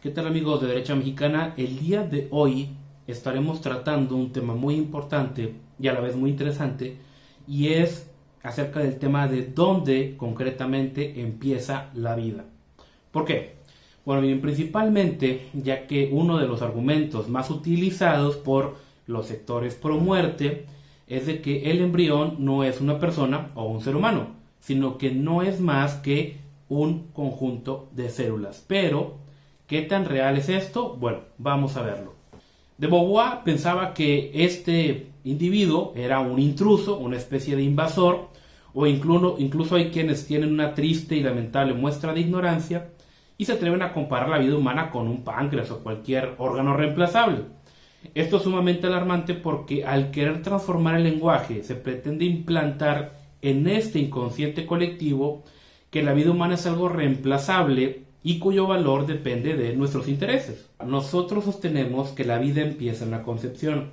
¿Qué tal amigos de Derecha Mexicana? El día de hoy estaremos tratando un tema muy importante y a la vez muy interesante, y es acerca del tema de dónde concretamente empieza la vida. ¿Por qué? Bueno, bien, principalmente ya que uno de los argumentos más utilizados por los sectores pro muerte es de que el embrión no es una persona o un ser humano, sino que no es más que un conjunto de células. Pero ¿qué tan real es esto? Bueno, vamos a verlo. De Beauvoir pensaba que este individuo era un intruso, una especie de invasor, o incluso hay quienes tienen una triste y lamentable muestra de ignorancia y se atreven a comparar la vida humana con un páncreas o cualquier órgano reemplazable. Esto es sumamente alarmante porque al querer transformar el lenguaje se pretende implantar en este inconsciente colectivo que la vida humana es algo reemplazable y cuyo valor depende de nuestros intereses. Nosotros sostenemos que la vida empieza en la concepción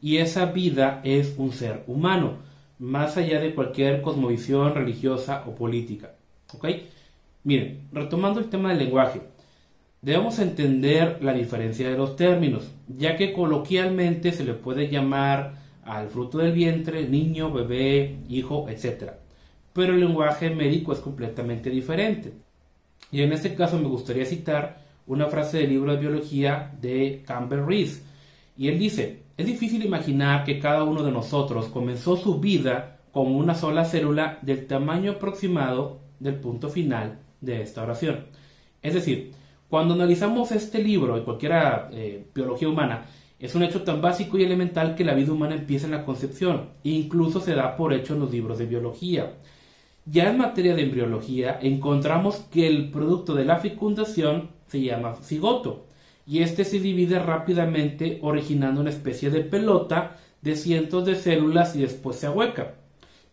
y esa vida es un ser humano, más allá de cualquier cosmovisión religiosa o política. ¿Ok? Miren, retomando el tema del lenguaje, debemos entender la diferencia de los términos, ya que coloquialmente se le puede llamar al fruto del vientre, niño, bebé, hijo, etc. Pero el lenguaje médico es completamente diferente. Y en este caso me gustaría citar una frase del libro de biología de Campbell Rees. Y él dice: es difícil imaginar que cada uno de nosotros comenzó su vida como una sola célula del tamaño aproximado del punto final de esta oración. Es decir, cuando analizamos este libro de cualquier biología humana, es un hecho tan básico y elemental que la vida humana empieza en la concepción, e incluso se da por hecho en los libros de biología. Ya en materia de embriología encontramos que el producto de la fecundación se llama cigoto, y este se divide rápidamente originando una especie de pelota de cientos de células y después se ahueca.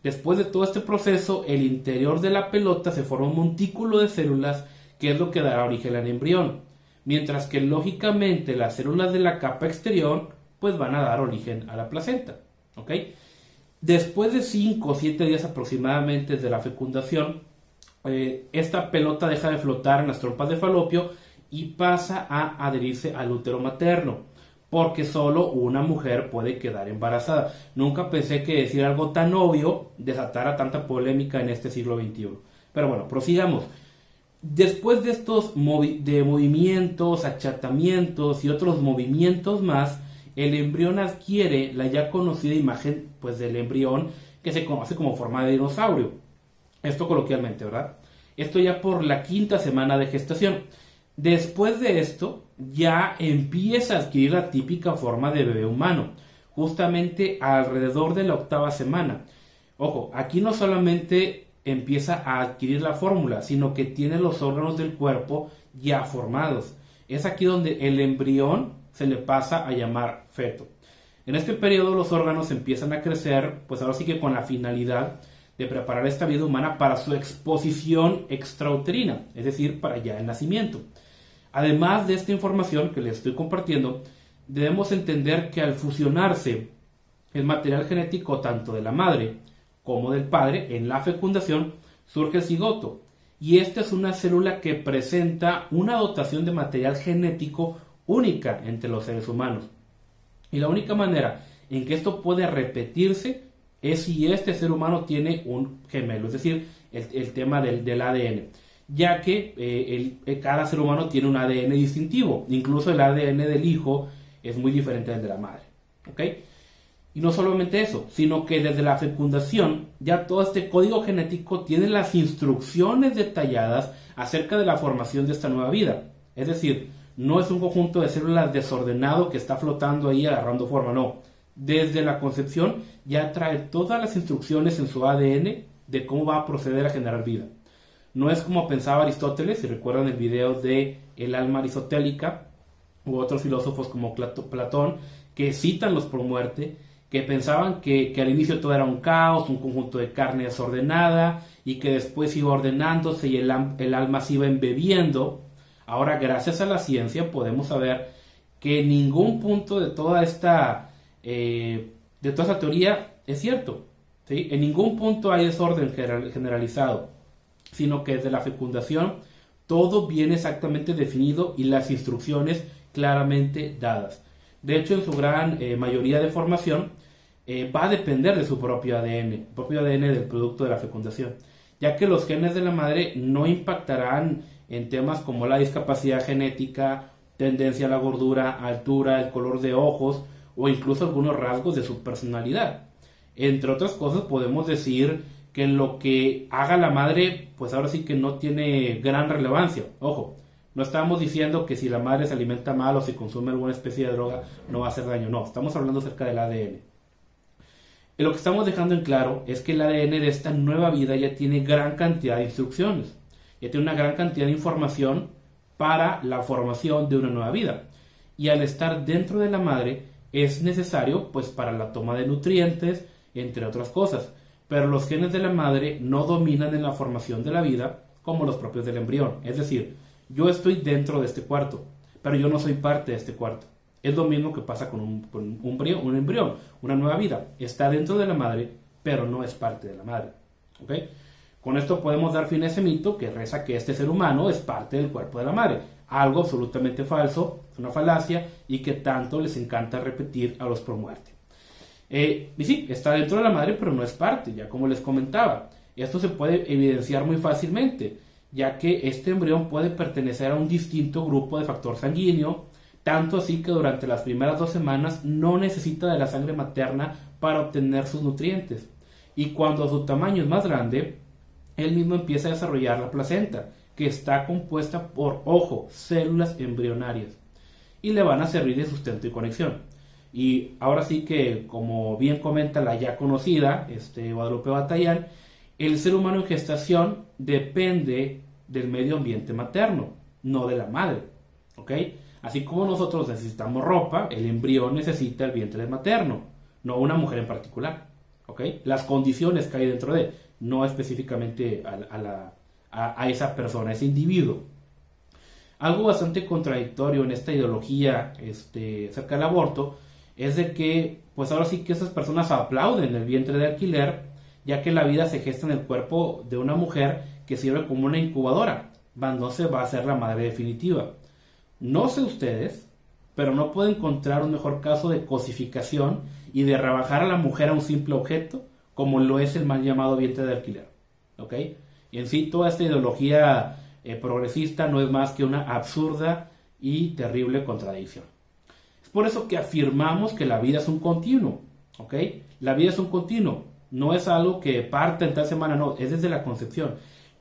Después de todo este proceso, el interior de la pelota se forma un montículo de células que es lo que dará origen al embrión, mientras que lógicamente las células de la capa exterior pues van a dar origen a la placenta. ¿Ok? Después de 5 o 7 días aproximadamente de la fecundación, esta pelota deja de flotar en las trompas de falopio y pasa a adherirse al útero materno, porque solo una mujer puede quedar embarazada. Nunca pensé que decir algo tan obvio desatara tanta polémica en este siglo XXI. Pero bueno, prosigamos. Después de estos movimientos, achatamientos y otros movimientos más, el embrión adquiere la ya conocida imagen pues del embrión, que se conoce como forma de dinosaurio. Esto coloquialmente, ¿verdad? Esto ya por la 5ª semana de gestación. Después de esto, ya empieza a adquirir la típica forma de bebé humano, justamente alrededor de la 8ª semana. Ojo, aquí no solamente empieza a adquirir la fórmula, sino que tiene los órganos del cuerpo ya formados. Es aquí donde el embrión se le pasa a llamar feto. En este periodo los órganos empiezan a crecer, pues ahora sí que con la finalidad de preparar esta vida humana para su exposición extrauterina, es decir, para ya el nacimiento. Además de esta información que les estoy compartiendo, debemos entender que al fusionarse el material genético tanto de la madre como del padre en la fecundación, surge el cigoto. Y esta es una célula que presenta una dotación de material genético única entre los seres humanos. Y la única manera en que esto puede repetirse es si este ser humano tiene un gemelo, es decir, el tema del ADN, ya que cada ser humano tiene un ADN distintivo, incluso el ADN del hijo es muy diferente del de la madre. ¿Ok? Y no solamente eso, sino que desde la fecundación ya todo este código genético tiene las instrucciones detalladas acerca de la formación de esta nueva vida. Es decir, no es un conjunto de células desordenado que está flotando ahí agarrando forma, no. Desde la concepción ya trae todas las instrucciones en su ADN de cómo va a proceder a generar vida. No es como pensaba Aristóteles, si recuerdan el video de El alma aristotélica, u otros filósofos como Platón, que citan los por muerte, que pensaban que al inicio todo era un caos, un conjunto de carne desordenada, y que después iba ordenándose y el alma se iba embebiendo. Ahora, gracias a la ciencia, podemos saber que ningún punto de toda esta teoría es cierto, ¿sí? En ningún punto hay desorden generalizado, sino que desde la fecundación Todo viene exactamente definido y las instrucciones claramente dadas. De hecho, en su gran mayoría de formación, va a depender de su propio ADN, el propio ADN del producto de la fecundación, ya que los genes de la madre no impactarán en temas como la discapacidad genética, tendencia a la gordura, altura, el color de ojos o incluso algunos rasgos de su personalidad. Entre otras cosas, podemos decir que lo que haga la madre, pues ahora sí que no tiene gran relevancia. Ojo, no estamos diciendo que si la madre se alimenta mal o si consume alguna especie de droga no va a hacer daño, no, estamos hablando acerca del ADN. Y lo que estamos dejando en claro es que el ADN de esta nueva vida ya tiene gran cantidad de instrucciones, ya tiene una gran cantidad de información para la formación de una nueva vida. Y al estar dentro de la madre es necesario pues para la toma de nutrientes, entre otras cosas. Pero los genes de la madre no dominan en la formación de la vida como los propios del embrión. Es decir, yo estoy dentro de este cuarto, pero yo no soy parte de este cuarto. Es lo mismo que pasa con un embrión, una nueva vida. Está dentro de la madre, pero no es parte de la madre. ¿Okay? Con esto podemos dar fin a ese mito que reza que este ser humano es parte del cuerpo de la madre. Algo absolutamente falso, es una falacia y que tanto les encanta repetir a los pro muerte. Y sí, está dentro de la madre, pero no es parte, ya como les comentaba. Esto se puede evidenciar muy fácilmente, ya que este embrión puede pertenecer a un distinto grupo de factor sanguíneo, tanto así que durante las primeras 2 semanas no necesita de la sangre materna para obtener sus nutrientes. Y cuando su tamaño es más grande, él mismo empieza a desarrollar la placenta, que está compuesta por, ojo, células embrionarias, y le van a servir de sustento y conexión. Y ahora sí que, como bien comenta la ya conocida Guadalupe Batallán, el ser humano en gestación depende del medio ambiente materno, no de la madre. ¿Ok? Así como nosotros necesitamos ropa, el embrión necesita el vientre materno, no una mujer en particular. ¿Ok? Las condiciones que hay dentro de, no específicamente a esa persona, a ese individuo. Algo bastante contradictorio en esta ideología acerca del aborto es de que, pues ahora sí que esas personas aplauden el vientre de alquiler, ya que la vida se gesta en el cuerpo de una mujer que sirve como una incubadora, no se va a ser la madre definitiva. No sé ustedes, pero no puedo encontrar un mejor caso de cosificación y de rebajar a la mujer a un simple objeto, como lo es el mal llamado vientre de alquiler. ¿Ok? Y en sí, toda esta ideología progresista no es más que una absurda y terrible contradicción. Es por eso que afirmamos que la vida es un continuo. ¿Ok? La vida es un continuo. No es algo que parte en tal semana, no, es desde la concepción.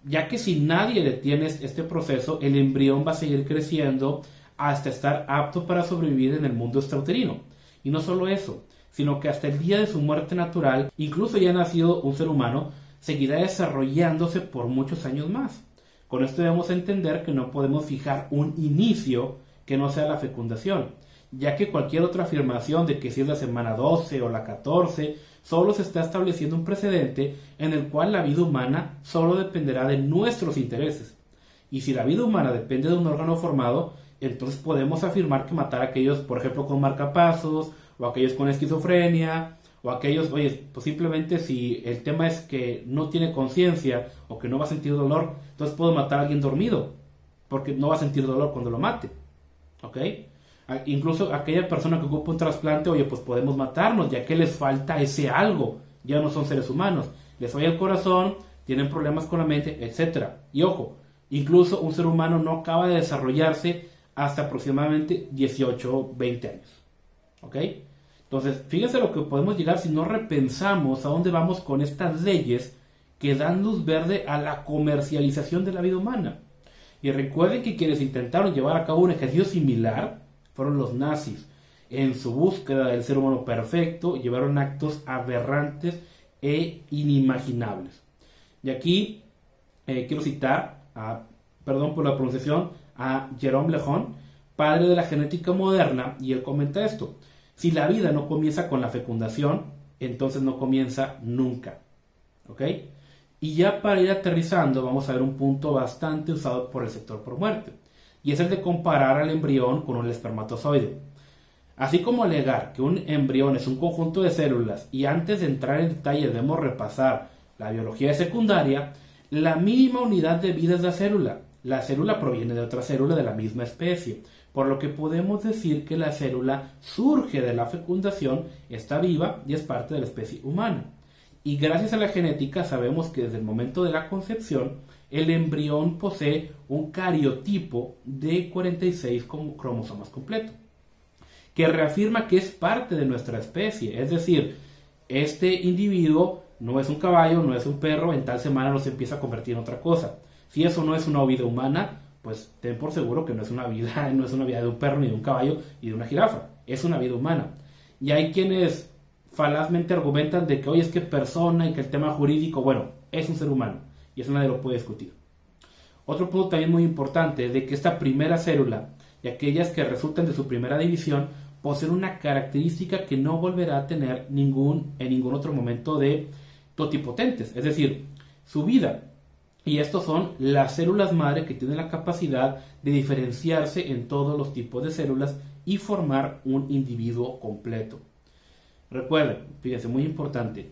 Ya que si nadie detiene este proceso, el embrión va a seguir creciendo hasta estar apto para sobrevivir en el mundo extrauterino. Y no solo eso, sino que hasta el día de su muerte natural, incluso ya nacido un ser humano, seguirá desarrollándose por muchos años más. Con esto debemos entender que no podemos fijar un inicio que no sea la fecundación, ya que cualquier otra afirmación de que si es la semana 12 o la 14, solo se está estableciendo un precedente en el cual la vida humana solo dependerá de nuestros intereses. Y si la vida humana depende de un órgano formado, entonces podemos afirmar que matar a aquellos, por ejemplo, con marcapasos, o aquellos con esquizofrenia, o aquellos, oye, pues simplemente si el tema es que no tiene conciencia o que no va a sentir dolor, entonces puedo matar a alguien dormido, porque no va a sentir dolor cuando lo mate. ¿Ok? Incluso aquella persona que ocupa un trasplante, oye, pues podemos matarnos, ya que les falta ese algo, ya no son seres humanos, les falla el corazón, tienen problemas con la mente, etc. Y ojo, incluso un ser humano no acaba de desarrollarse hasta aproximadamente 18 o 20 años. ¿Ok? Entonces, fíjense lo que podemos llegar si no repensamos a dónde vamos con estas leyes que dan luz verde a la comercialización de la vida humana. Y recuerden que quienes intentaron llevar a cabo un ejercicio similar fueron los nazis. En su búsqueda del ser humano perfecto, llevaron actos aberrantes e inimaginables. Y aquí quiero citar, perdón por la pronunciación, a Jérôme Lejeune, padre de la genética moderna, y él comenta esto: si la vida no comienza con la fecundación, entonces no comienza nunca. ¿Ok? Y ya para ir aterrizando, vamos a ver un punto bastante usado por el sector pro muerte, y es el de comparar al embrión con un espermatozoide. Así como alegar que un embrión es un conjunto de células, y antes de entrar en detalle debemos repasar la biología secundaria, la mínima unidad de vida es la célula, la célula proviene de otra célula de la misma especie, por lo que podemos decir que la célula surge de la fecundación, está viva y es parte de la especie humana. Y gracias a la genética sabemos que desde el momento de la concepción, el embrión posee un cariotipo de 46 cromosomas completo, que reafirma que es parte de nuestra especie. Es decir, este individuo no es un caballo, no es un perro, en tal semana no se empieza a convertir en otra cosa. Si eso no es una vida humana, pues ten por seguro que no es una vida, no es una vida de un perro, ni de un caballo, ni de una jirafa. Es una vida humana. Y hay quienes falazmente argumentan de que hoy es que persona y que el tema jurídico, bueno, es un ser humano. Y eso nadie lo puede discutir. Otro punto también muy importante es de que esta primera célula y aquellas que resultan de su primera división poseen una característica que no volverá a tener en ningún otro momento de totipotentes, es decir, su vida. Y estos son las células madre que tienen la capacidad de diferenciarse en todos los tipos de células y formar un individuo completo. Recuerden, fíjense, muy importante,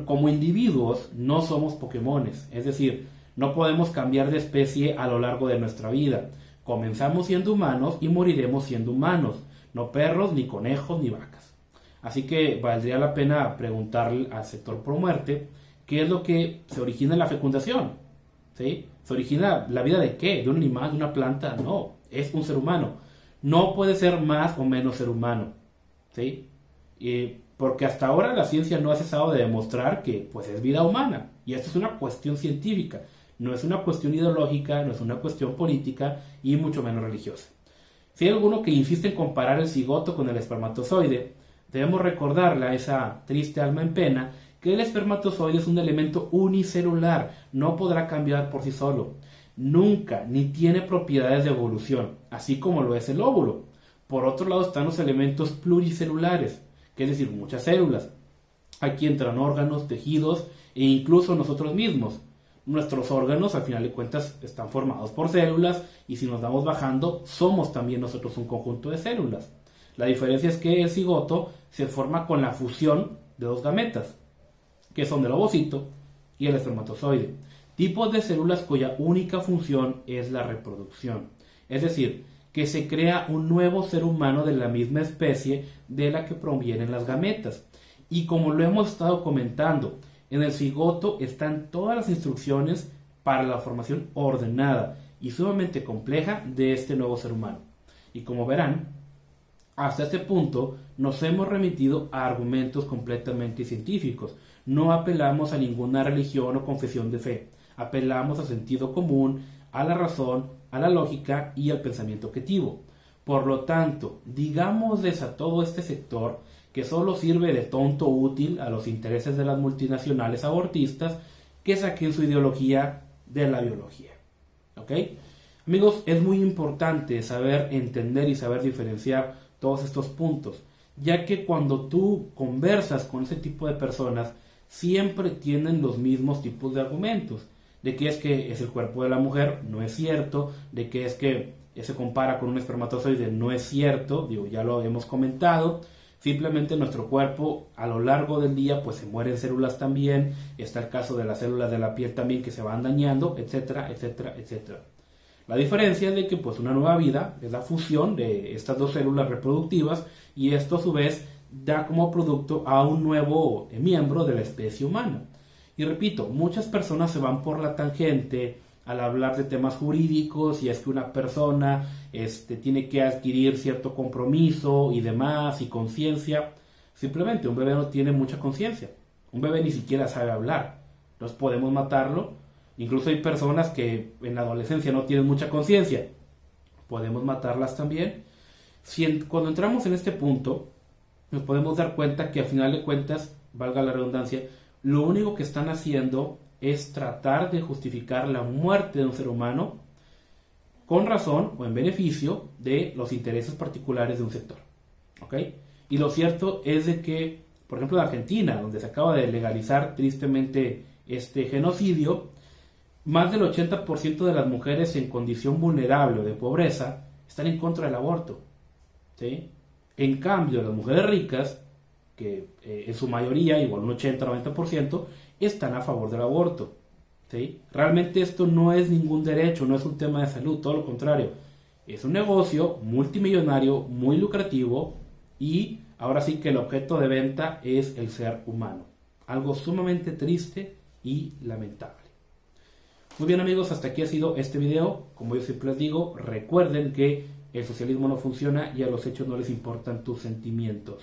como individuos no somos Pokémones, es decir, no podemos cambiar de especie a lo largo de nuestra vida. Comenzamos siendo humanos y moriremos siendo humanos, no perros, ni conejos, ni vacas. Así que valdría la pena preguntarle al sector pro muerte qué es lo que se origina en la fecundación. ¿Sí? ¿Se origina la vida de qué? ¿De un animal, de una planta? No, es un ser humano. No puede ser más o menos ser humano. ¿Sí? Porque hasta ahora la ciencia no ha cesado de demostrar que pues, es vida humana. Y esto es una cuestión científica. No es una cuestión ideológica, no es una cuestión política y mucho menos religiosa. Si hay alguno que insiste en comparar el cigoto con el espermatozoide, debemos recordarle a esa triste alma en pena que el espermatozoide es un elemento unicelular, no podrá cambiar por sí solo, nunca, ni tiene propiedades de evolución, así como lo es el óvulo. Por otro lado están los elementos pluricelulares, que es decir, muchas células. Aquí entran órganos, tejidos e incluso nosotros mismos. Nuestros órganos, al final de cuentas, están formados por células y si nos vamos bajando, somos también nosotros un conjunto de células. La diferencia es que el cigoto se forma con la fusión de dos gametas, que son el ovocito y el espermatozoide, tipos de células cuya única función es la reproducción. Es decir, que se crea un nuevo ser humano de la misma especie de la que provienen las gametas. Y como lo hemos estado comentando, en el cigoto están todas las instrucciones para la formación ordenada y sumamente compleja de este nuevo ser humano. Y como verán, hasta este punto nos hemos remitido a argumentos completamente científicos. No apelamos a ninguna religión o confesión de fe. Apelamos al sentido común, a la razón, a la lógica y al pensamiento objetivo. Por lo tanto, digámosles a todo este sector que solo sirve de tonto útil a los intereses de las multinacionales abortistas, que saquen su ideología de la biología. ¿Ok? Amigos, es muy importante saber entender y saber diferenciar todos estos puntos, ya que cuando tú conversas con ese tipo de personas, siempre tienen los mismos tipos de argumentos, de que es el cuerpo de la mujer, no es cierto, de que es que se compara con un espermatozoide, no es cierto, ya lo hemos comentado. Simplemente nuestro cuerpo a lo largo del día pues se mueren células también, está el caso de las células de la piel también que se van dañando, etcétera, etcétera, etcétera. La diferencia es de que pues una nueva vida es la fusión de estas dos células reproductivas y esto a su vez da como producto a un nuevo miembro de la especie humana. Y repito, muchas personas se van por la tangente al hablar de temas jurídicos y es que una persona tiene que adquirir cierto compromiso y demás y conciencia. Simplemente un bebé no tiene mucha conciencia. Un bebé ni siquiera sabe hablar. Entonces podemos matarlo. Incluso hay personas que en la adolescencia no tienen mucha conciencia. Podemos matarlas también. Cuando entramos en este punto, nos podemos dar cuenta que al final de cuentas, valga la redundancia, lo único que están haciendo es tratar de justificar la muerte de un ser humano con razón o en beneficio de los intereses particulares de un sector. ¿Ok? Y lo cierto es de que, por ejemplo, en Argentina, donde se acaba de legalizar tristemente este genocidio, más del 80% de las mujeres en condición vulnerable o de pobreza están en contra del aborto. ¿Sí? En cambio, las mujeres ricas, que en su mayoría, igual un 80-90%, están a favor del aborto. ¿sí? Realmente esto no es ningún derecho, no es un tema de salud, todo lo contrario. Es un negocio multimillonario, muy lucrativo, y ahora sí que el objeto de venta es el ser humano. Algo sumamente triste y lamentable. Muy bien amigos, hasta aquí ha sido este video. Como yo siempre les digo, recuerden que el socialismo no funciona y a los hechos no les importan tus sentimientos.